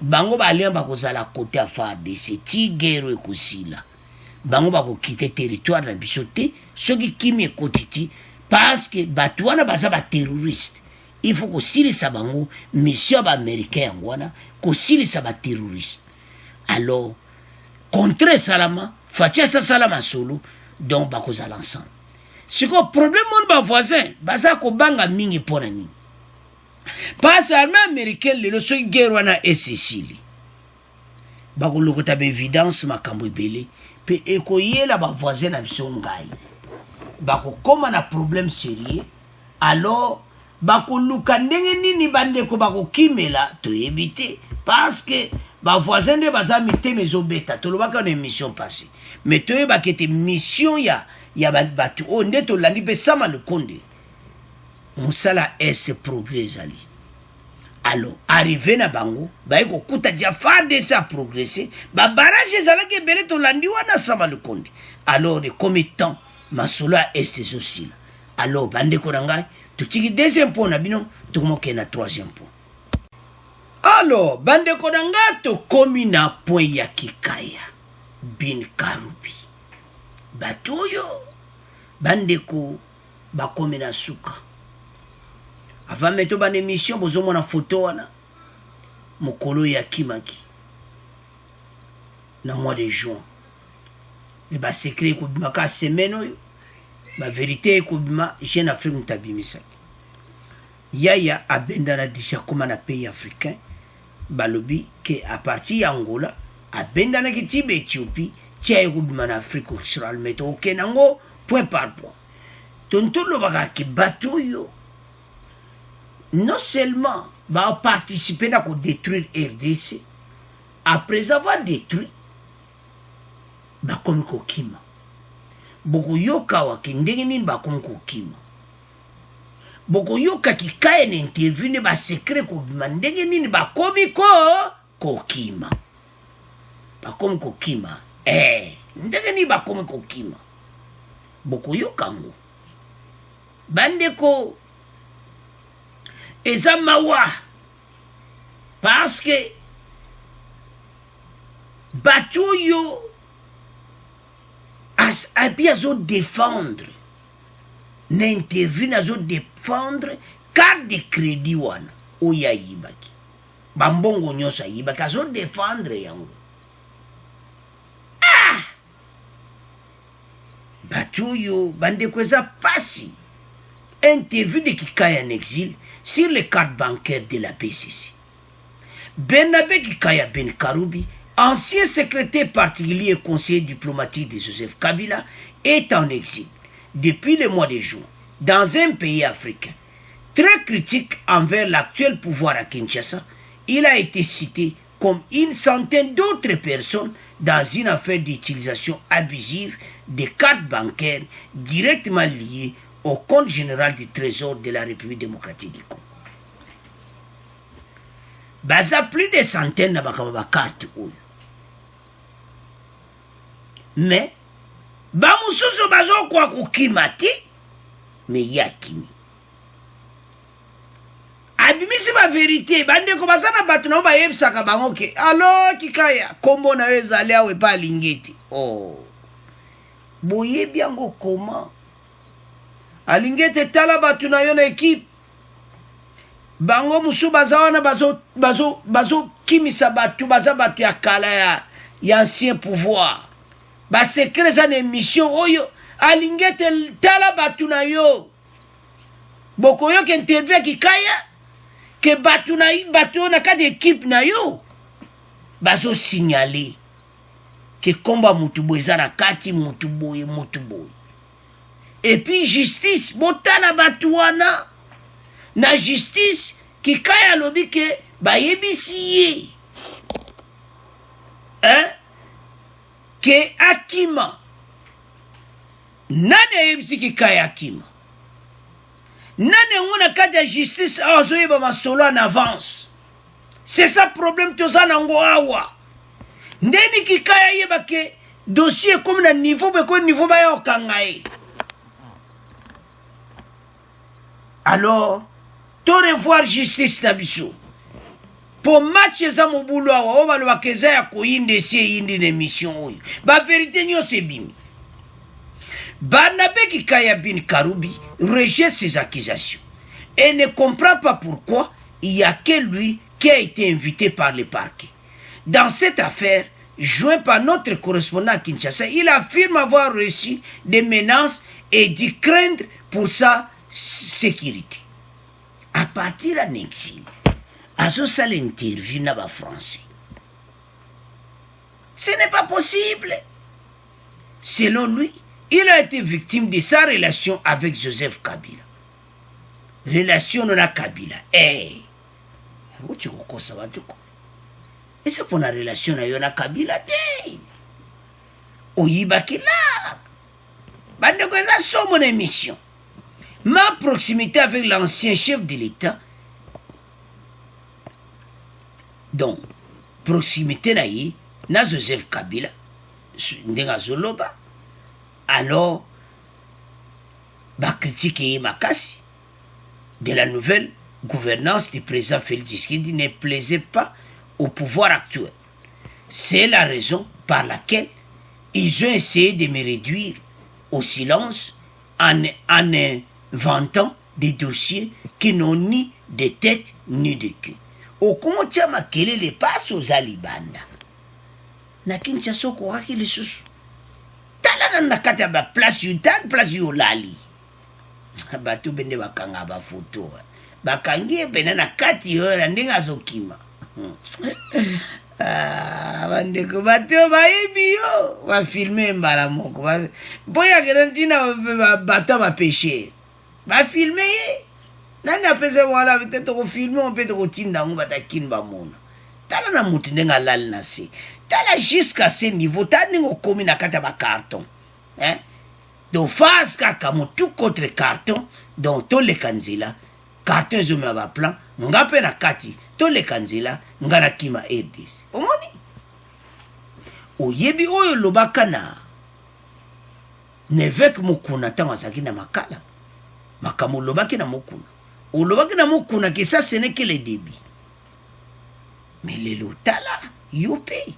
bango ba lemba kozala côté à FARDC ti guerre ekosila bango ba ko quitter territoire na bisoté soki kimi ekotiti parce que batwana baza ba terroriste il faut que silisa bango mission ba américain ngwana ko silisa ba terroriste alors contre salama Fachi sa salama solo donc ba kozala ensemble siko problème mon ba voisin baza ko banga mingi pona ni parce armée américaine le so guerre wana esesili ba ko lokota ba évidence makambo ebele pe ekoyela ba voisin na biso ngai ba ko koma na problème sérieux alors ba ko luka ndenge nini bande ko ba ko kimela to éviter parce que ba voisin de baza mité mezo beta to lobaka na émission passée mais to ba kete mission ya batu o nde to landi pe sama le konde musala ese progrès ali. Alors arrivé na bango baye kokuta dia FARDC a progressé ba barrage ezalaki ebele tolandi wana Sama Lukonde. Alors comme temps masolo ya este ezosila. Alors bandeko na ngai totiki deuxième point na bino tokomoke na troisième point. Alors bandeko na ngai tokomi na point ya Kikaya bin Karubi. Bato oyo bandeko bakomi na suka. Avant meto ban émission bozo mona photo wana mokolo ya kimaki na mois de juin. Mais ba secret ko bima ka semaine oyo ba vérité ko bima Jeune Afrique mutabimisaki. Yaya abenda na disha koma na pays africain balobi ke a partir ya Angola abenda na kitibe Éthiopie tia ko bima na Afrique occidentale meto okenango point par point. Tontolo baka ki bato yo non seulement va participer à détruire RDC, après avoir détruit, va comme kokima. Boko yoka wa kindengini va comme kokima. Boko yoka ki kaye n'interview va secret ko mandengini va comme kokima. Va comme kokima. Ndengini va comme kokima. Boko yoka ngo. Bandeko eza mawa parce que bato yo abi azo défendre na interview nazo défendre carte de crédit wana oya yibaki bambongo nyonso yibaki azo défendre yango. Bato yo bandeko eza pasi. Interview de Kikaya en exil sur les cartes bancaires de la BCC. Bernabe Kikaya Ben Karubi, ancien secrétaire particulier et conseiller diplomatique de Joseph Kabila, est en exil depuis le mois de juin dans un pays africain. Très critique envers l'actuel pouvoir à Kinshasa, il a été cité comme une centaine d'autres personnes dans une affaire d'utilisation abusive des cartes bancaires directement liées au compte général du Trésor de la République démocratique du Congo. Baza plus de centaines de cartes. Mais, bamususu bazo kwa kukimati, mais yakimi. Abimisi ba vérité, bande ko bazana batu na ba yebsaka bango ke. Alors Kikaya, kombo na wezali awe pa lingeti. Oh. Boye biango comment? Alingete tala batu na yo na équipe bango musu bazawana bazo kimisa batu baza batu ya kala ya ancien pouvoir ba secret za émission oyo alingete tala batu na yo boko yo ke interview Kikaya ke batu na ka de équipe na yo bazo signaler ke komba mutu boza na kati mutu boye. Et puis justice, botana batuana. Na justice, Kikaya lobi ke bayebisiye. Ke Akima. Nane yebisi Kikaya Akima. Nane nguna kata justice azoye ba masolo en avance. C'est ça problème toza nango awa. Ndeni Kikaya yeba ke dossier comme na niveau ba ya okangaye. Alors, to revoir justice na biso. Pour match za mobulu awa, oba lo bakeza ya koyinde si yindi na émission oyo. Ba vérité nyo se bimi. Bernabe Kikaya bin Karubi rejette ces accusations et ne comprend pas pourquoi il n'y a que lui qui a été invité par le parquet. Dans cette affaire, joint par notre correspondant à Kinshasa, il affirme avoir reçu des menaces et d'y craindre pour sa sécurité. À partir d'un exil, à ce seul interview n'a pas français. Ce n'est pas possible. Selon lui, il a été victime de sa relation avec Joseph Kabila. Relation non à Kabila. Et c'est pour la relation avec Kabila. Oyibaki là. Bande ko eza so mon émission. ma proximité avec l'ancien chef de l'État, donc proximité na Joseph Kabila ndenga zoloba, alors ba critiquer makasi de la nouvelle gouvernance du président Félix Tshisekedi ne plaisait pas au pouvoir actuel. C'est la raison par laquelle ils ont essayé de me réduire au silence en inventant des dossiers qui n'ont ni de tête ni de queue. Okomotia makelele paso za libanda na Kinshasa okokaki lisusu tala na kati ya baplace yutani place yolali bato bende bakanga bafoto bakangi pene na kati yola ndenge azokima bandeko bato bayebi yo bafilme mbala moko boyakela ntina bato bapeshe bafilme ye nani apesa wala peut-être tokofilme on peut tokotinda yango batakini bamona tala na mutu ndenge alali na se tala jusqu'à ce niveau tala ndenge okomi na kati ya bacarton donc face kaka motu contre carton donc toleka nzela carton ezomema baplan nga mpe na kati toleka nzela nga na kima RDC omoni oyebi oyo lobaka na neveke mokuna ntango azalaki na makala makambo olobaki na mokuna olobaki na mokuna ke ça ce n'est que le début mais lelo tala yo mpe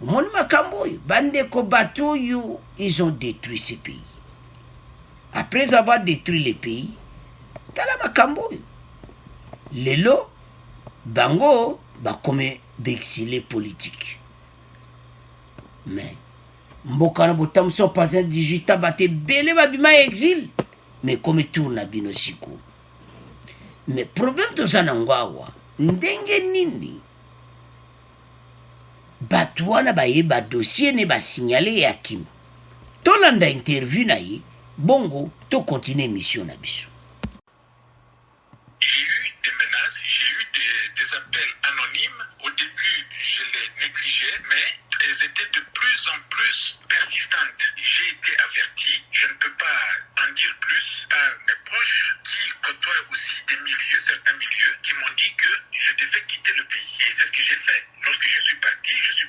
omoni makambo oyo bandeko bato oyo ils ont détruit ce pays après avoir détruit le pays tala makambo oyo lelo bango bakome baexilé politique mais mboka na botambusa pasin 18 ans bate bele babima exil mais comme tour na bino siko mais problème toza na ngwawa ndenge nini bato wana bayeba dossier ne basignale ya kima tolanda interview na ye bongo tokontinue émission na biso. J'ai eu des menaces, j'ai eu des appels anonymes. Au début, je les négligeais, mais elles étaient de plus en plus persistantes. J'ai été averti, je ne peux pas en dire plus, par mes proches qui côtoient aussi des milieux, certains milieux, qui m'ont dit que je devais quitter le pays. Et c'est ce que j'ai fait. Lorsque je suis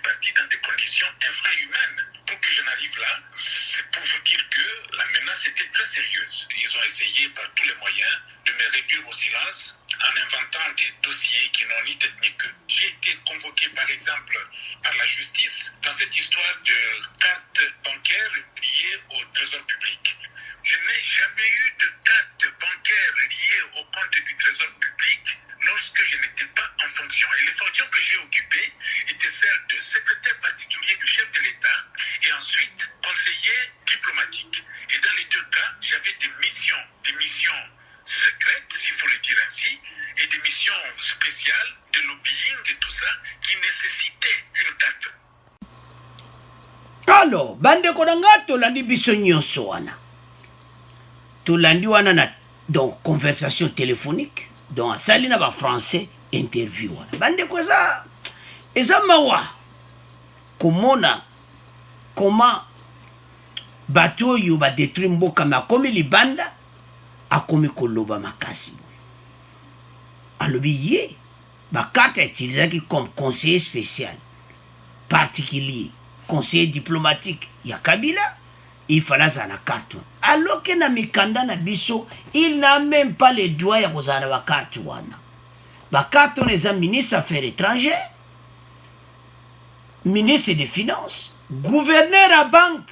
parti dans des conditions infrahumaines. Pour que je n'arrive là, c'est pour vous dire que la menace était très sérieuse. Ils ont essayé par tous les moyens de me réduire au silence en inventant des dossiers qui n'ont ni tête ni queue. J'ai été convoqué par exemple par la justice dans cette histoire de carte bancaire liée au trésor public. Je n'ai jamais eu de carte bancaire liée au compte du trésor public lorsque je n'étais pas en fonction. Et les fonctions que j'ai occupées étaient celles de secrétaire particulier du chef de l'État et ensuite conseiller diplomatique. Et dans les deux cas, j'avais des missions secrètes, s'il faut le dire ainsi, et des missions spéciales de lobbying et tout ça qui nécessitaient une carte. Alors, bande konanga tolandi biso nyonso wana. Tolandi wana na donc conversation téléphonique, donc asali na ba français interview wana. Bande ko eza mawa komona comment bato yo ba détruire mboka ma komi libanda akomi koloba makasi. Alobi ye ba carte utilisée comme conseiller spécial particulier, conseiller diplomatique ya Kabila, il fallait ça na carte. Alors que na mikanda na biso, il n'a même pas les droits ya kozana ba carte wana. Ba carte on les ministre des Affaires étrangères, ministre des Finances, gouverneur à banque.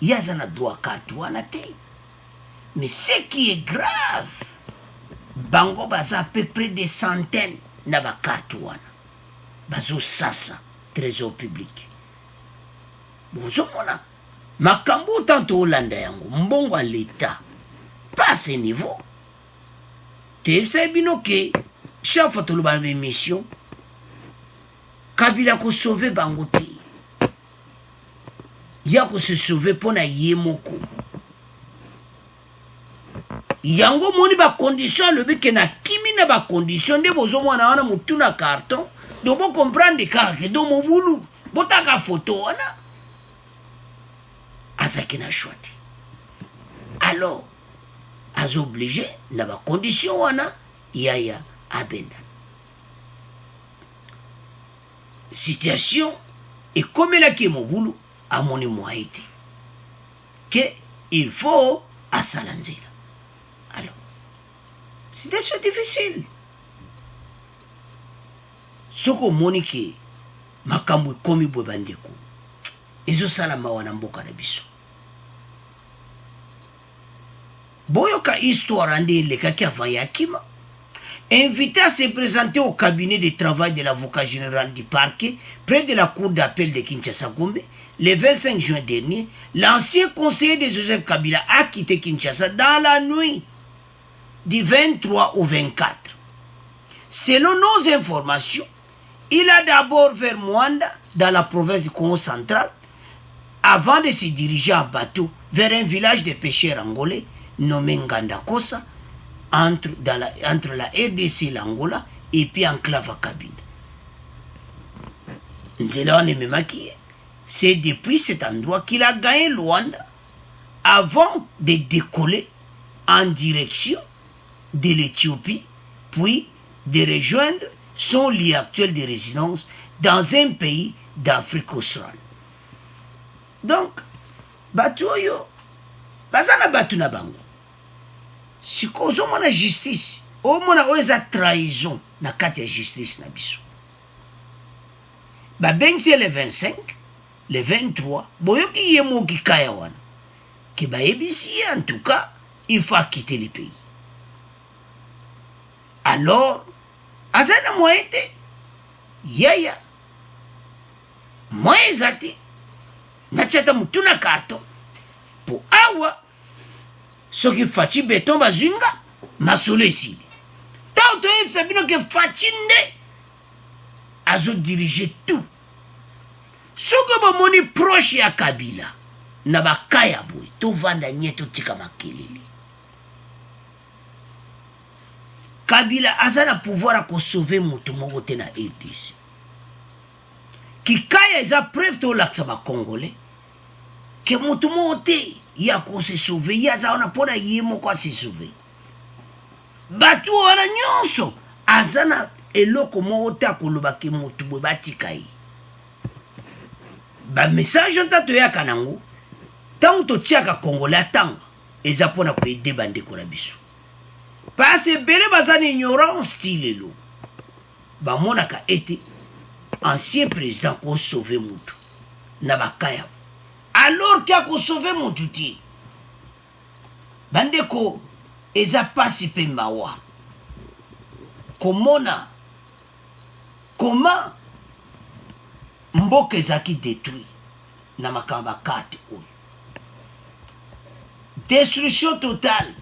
Yazana droit carte wana te. Mais ce qui est grave, bango baza à peu près des centaines na ba carte wana. Bazo sasa trésor public. Bozomona makambo tanto Hollande yango mbongo à l'état pas à ce niveau. Tu sais bien que chaque fois que tu as une mission, Kabila ko sauver bango te. Ya ko se sauver pona yemoko. Yango moni ba condition le beke na kimi na ba condition de bozo mwana wana mutu na carton. Donc vous comprenez que dans mon boulot, vous avez une photo, azaki na choiti. alors azo obligé na ba condition wana yaya abendana situation et comme la qui mobulu à mon moiti que il faut à salanzela alors situation difficile soko monike makambo komi bobandeko ezo salama wana mboka na biso boyoka histoire ande lekaki avant yakima invité à se présenter au cabinet de travail de l'avocat général du parquet près de la cour d'appel de Kinshasa-Gombe le 25 juin dernier, l'ancien conseiller de Joseph Kabila a quitté Kinshasa dans la nuit du 23 au 24. Selon nos informations, il a d'abord vers Mwanda dans la province du Congo central avant de se diriger en bateau vers un village de pêcheurs angolais nommé Ngandakosa entre la RDC et l'Angola et puis enclave à Kabine. Nzela Nememaki, c'est depuis cet endroit qu'il a gagné Luanda avant de décoller en direction de l'Éthiopie, puis de rejoindre son lieu actuel de résidence dans un pays d'Afrique australe. Donc, Batuoyo, Bazana Batuna Bango. Si kozo mona justice, o mona oeza trahison na kati ya justice na biso. Ba bengse le 25, le 23, boyoki yemo kikaya wana. Ke ba ebisi en tout cas, il faut quitter le pays. Alors, azana moete, yaya, moezati, nachata mutuna karton, po awa, soki faci beton bazunga masolo esili tant toyebisa bino ke faci nde azo dirige tout soki bomoni proche ya Kabila na bakaya boye tovanda nye totika makelele Kabila aza na pouvoir a kosauve moto moko te na RDC kikaya eza preuve tolakisa bakongolais ke moto moko te ya ko se sauver ya za ona pona yemo kwa se sauver batu wana nyonso azana eloko moko ta koloba ke motu bwe batikai ba message ntato ya kanango tango to tiaka congolais tanga eza pona ko aider bandeko na biso parce bele bazana ignorance style lo ba monaka ete ancien président ko sauver motu na bakaya alors qu'il y a qu'on sauve mon touti. Bandeko, eza pasi pe mawa. Comment mboka ezaki détruit na makamba 4 oyo. Destruction totale.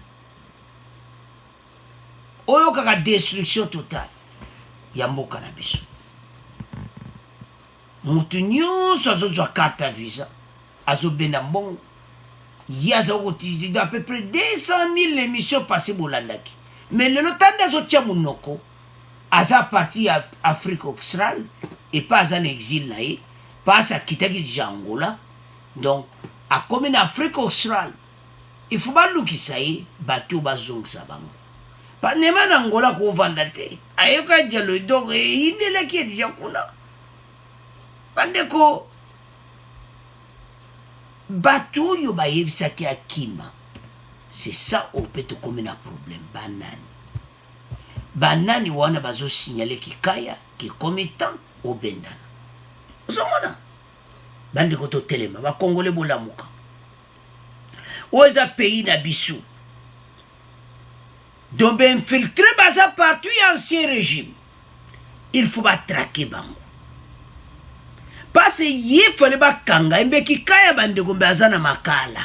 Oyo kaka destruction totale. Ya mboka na biso. Mutu nyonso azozwa carte à visa. Azo benambon yaza utilisé à peu près 200 000 émissions passées bolandaki mais le temps d'azo tia munoko aza parti à Afrique australe et pas en exil nae pas à kitaki déjà Angola donc à comme en Afrique australe il faut pas luki saye bateau bazong sabango pas nema na Angola ko vandate ayoka dialo donc inde la qui déjà kuna bandeko bateau yo ba yebisaki akima c'est ça au peut comme un problème banani wana bazo signaler kikaya qui commettant au bendana ozomona bande ko to telema ba congolais bolamuka oza pays na biso donc infiltrer baza partout ancien régime il faut ba traquer bango parce que il fallait ba kanga mbe kikaya bande ko mbazana makala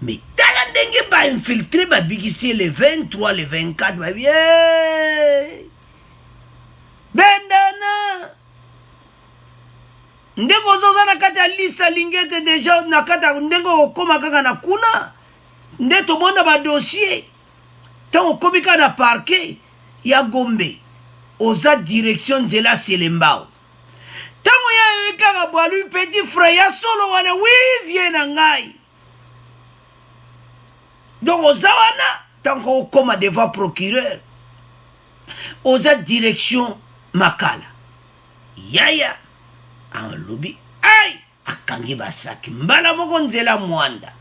mais tala ndenge ba infiltrer ba bigisi le 23 le 24 ba bien bendana ndeko zoza na kata lisa lingete déjà na kata ndeko okoma kaka na kuna ndeto mona ba dossier tant komika na parquet ya Gombe oza direction Nzela Selembao tango ya yekaka bwalu petit frère ya solo wana wi vie na ngai donc ozawana tant qu'on comme devant procureur oza direction makala yaya en lobby ay akangi basaki mbala moko nzela mwanda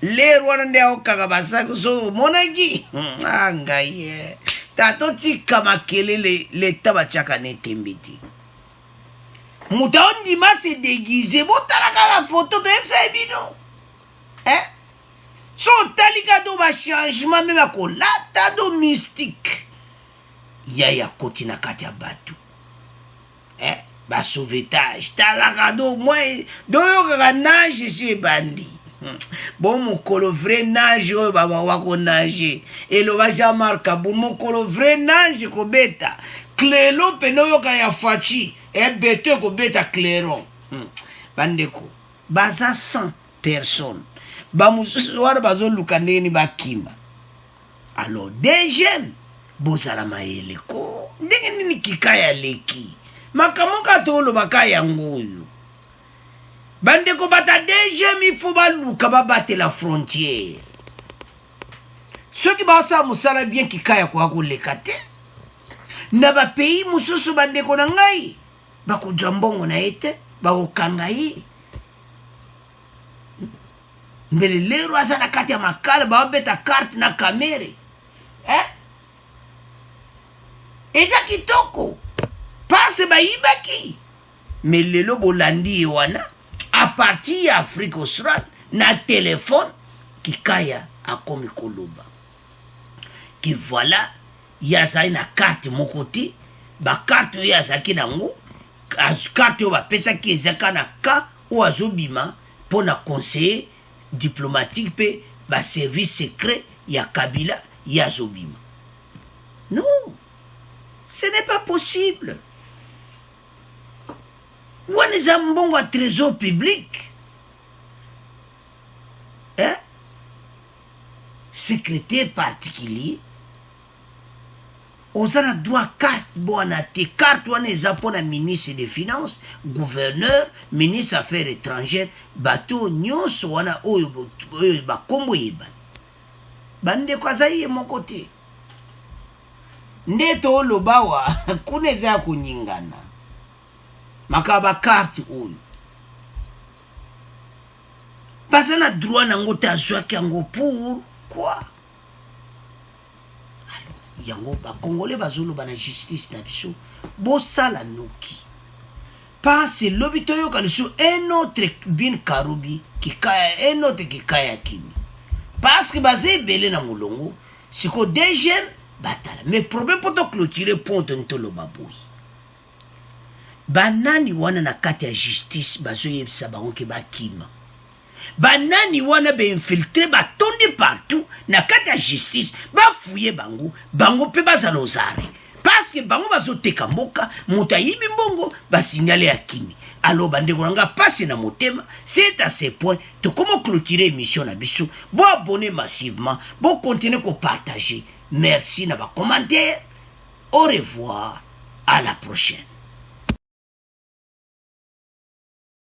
lero wana nde aokanga basaki so monaki angaye tato tika makelele leta batiaka netembe te moto ondima se déguise botala kaka photo toyebisa ye bino so otali ka do bachangement me bakolata do mystique yaya koti na kati ya bato basauvetage talaka do mwa doyokaka nage si ebandi bon mokolo vrai nage oyo bawako nage eloba Jean-Marc Kabou mokolo vrai nage kobeta clelo pene oyoka ya faci ebete kobeta clairon bandeko baza 100 personnes bamosusu wana bazoluka ndeni bakima alors deuxième bozala mayele ko ndenge nini kikaya leki makamoka tolobaka yango oyo bandeko bata deuxième il faut baluka babate la frontière soki basala mosala bien kikaya kwa koleka te na bapays mosusu bandeko na ngai bakozwa mbongo na ye te bakokanga ye mbele lero aza na kati ya makala babeta carte na kamere eza kitoko pase bayibaki me lelo bolandi ye wana a partir ya Afrique australe na telefone kikaya akomi koloba ki voilà ye azali na carte moko te bakarte oyo azalaki nango carte oyo bapesaki ezaka na ka oyo azobima mpo na conseiller diplomatique mpe baservice secret ya Kabila ye azobima. Non, ce n'est pas possible. Wana eza mbongo ya trésor public, secrétaire particulier oza na droit carte bwana te carte wana eza mpona ministre des finances, gouverneur, ministre affaires étrangères, bato nyonso wana oyo bakombo yebana bandeko azali ye moko te nde toloba wa kuna eza ya koningana makaba bakarte oyo baza na droit nango te azwaki yango pour quoi? Yango bakongole bazoloba na justice na biso bosala noki parce lobi toyoka liso un autre bin karubi kikaya un autre kikaya kimi parce que baza ebele na molongo siko deuxième batala mais problème poto clôturer pont ntoloba boyi banani wana na kati ya justice bazoyebisa bango ke bakima banani wana infiltré batondi partout na kati ya justice bafouye bango pe bazala ozare parce que bango bazoteka mboka moto ayibi mbongo basignale ya kimi alors bandeko nanga pasi na motema c'est à ce point to comment clôturer émission na biso bo abonner massivement bo continuer ko partager merci na ba commentaire au revoir à la prochaine.